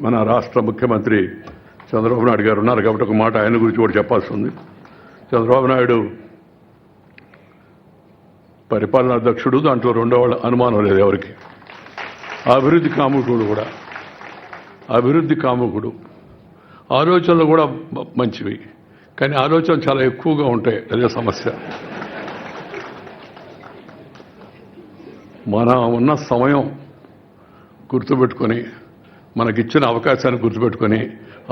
మన రాష్ట్ర ముఖ్యమంత్రి చంద్రబాబు నాయుడు గారు ఉన్నారు కాబట్టి ఒక మాట ఆయన గురించి కూడా చెప్పాల్సి ఉంది. చంద్రబాబు నాయుడు పరిపాలనా అధ్యక్షుడు, దాంట్లో రెండో వాళ్ళ అనుమానం లేదు ఎవరికి. అభివృద్ధి కాముకుడు కూడా, అభివృద్ధి కాముకుడు. ఆలోచనలు కూడా మంచివి, కానీ ఆలోచనలు చాలా ఎక్కువగా ఉంటాయి. అదే సమస్య. మన ఉన్న సమయం గుర్తుపెట్టుకొని, మనకిచ్చిన అవకాశాన్ని గుర్తుపెట్టుకొని,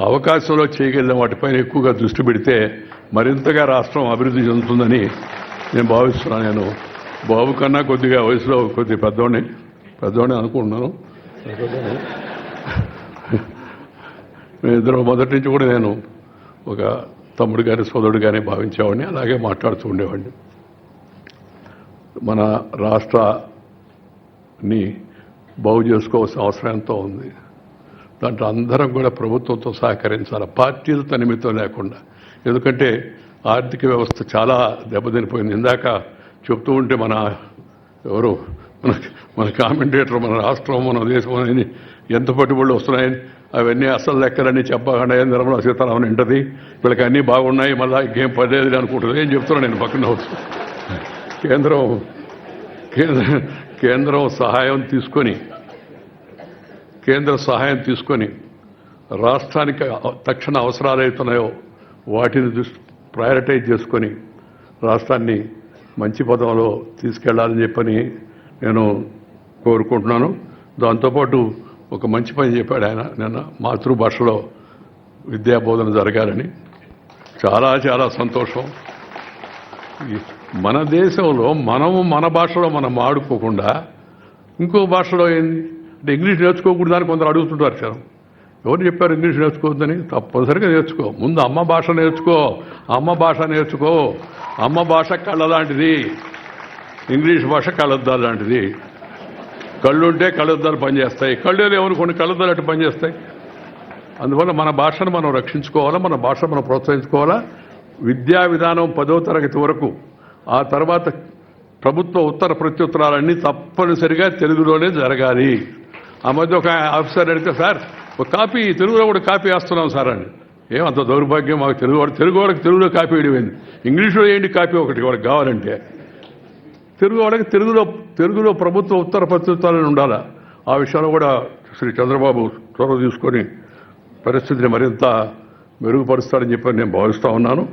అవకాశంలో చేయగలిగిన వాటిపైన ఎక్కువగా దృష్టి పెడితే మరింతగా రాష్ట్రం అభివృద్ధి చెందుతుందని నేను భావిస్తున్నాను. నేను బాబు కన్నా కొద్దిగా వయసులో కొద్ది పెద్దవాడిని అనుకుంటున్నాను. మేమిద్దరం మొదటి నుంచి కూడా నేను ఒక తమ్ముడు కానీ సోదరుడు కానీ భావించేవాడిని, అలాగే మాట్లాడుతూ ఉండేవాడిని. మన రాష్ట్రాన్ని బాగు చేసుకోవాల్సిన అవసరం ఎంతో ఉంది. దాంట్లో అందరం కూడా ప్రభుత్వంతో సహకరించాలి, పార్టీలతో నిమిత్తం లేకుండా. ఎందుకంటే ఆర్థిక వ్యవస్థ చాలా దెబ్బతినిపోయింది. ఇందాక చెప్తూ ఉంటే మన కామెంటేటర్ మన రాష్ట్రం మన దేశం అనేది ఎంత పట్టుబడులు వస్తున్నాయని అవన్నీ అసలు లెక్కలన్నీ చెప్పకుండా నిర్మలా సీతారామన్ ఇంటది, వీళ్ళకి అన్నీ బాగున్నాయి, మళ్ళీ ఇంకేం పర్లేదు అనుకుంటుంది. ఏం చెప్తున్నాను నేను పక్కన కేంద్రం సహాయం తీసుకొని రాష్ట్రానికి తక్షణ అవసరాలు అవుతున్నాయో వాటిని ప్రయారిటైజ్ చేసుకొని రాష్ట్రాన్ని మంచి పదంలో తీసుకెళ్లాలని చెప్పని నేను కోరుకుంటున్నాను. దాంతోపాటు ఒక మంచి పని చెప్పాడు ఆయన నిన్న, మాతృభాషలో విద్యాబోధన జరగాలని. చాలా చాలా సంతోషం. మన దేశంలో మన భాషలో మనం ఆడుకోకుండా ఇంకో భాషలో ఏంది అంటే ఇంగ్లీష్ నేర్చుకోకూడదని కొందరు అడుగుతుంటారు. సార్ ఎవరు చెప్పారు ఇంగ్లీష్ నేర్చుకోవద్దని? తప్పనిసరిగా నేర్చుకో. ముందు అమ్మ భాష నేర్చుకో. అమ్మ భాష కళ్ళ లాంటిది, ఇంగ్లీష్ భాష కళ్ళద్దాలు లాంటిది. కళ్ళుంటే కళ్ళద్దాలు పనిచేస్తాయి, కళ్ళు లేవని కొన్ని కళ్ళద్దాలు అటు పనిచేస్తాయి. అందువల్ల మన భాషను మనం రక్షించుకోవాలా, మన భాషను మనం ప్రోత్సహించుకోవాలా. విద్యా విధానం 10వ తరగతి వరకు, ఆ తర్వాత ప్రభుత్వ ఉత్తర ప్రత్యుత్తరాలన్నీ తప్పనిసరిగా తెలుగులోనే జరగాలి. ఆ మధ్య ఒక ఆఫీసర్ అడిగితే, సార్ ఒక కాపీ తెలుగులో కూడా కాపీ వేస్తున్నాం సార్ అని. ఏమంత దౌర్భాగ్యం మాకు తెలుగు వాళ్ళకి తెలుగులో కాపీ వేయడం, ఇంగ్లీష్లో ఏంటి కాపీ ఒకటి వాళ్ళకి కావాలంటే. తెలుగు వాళ్ళకి తెలుగులో ప్రభుత్వ ఉత్తర ప్రత్యుత్తరాలు ఉండాలా. ఆ విషయంలో కూడా శ్రీ చంద్రబాబు చొరవ తీసుకొని పరిస్థితిని మరింత మెరుగుపరుస్తాడని చెప్పి నేను భావిస్తూ ఉన్నాను.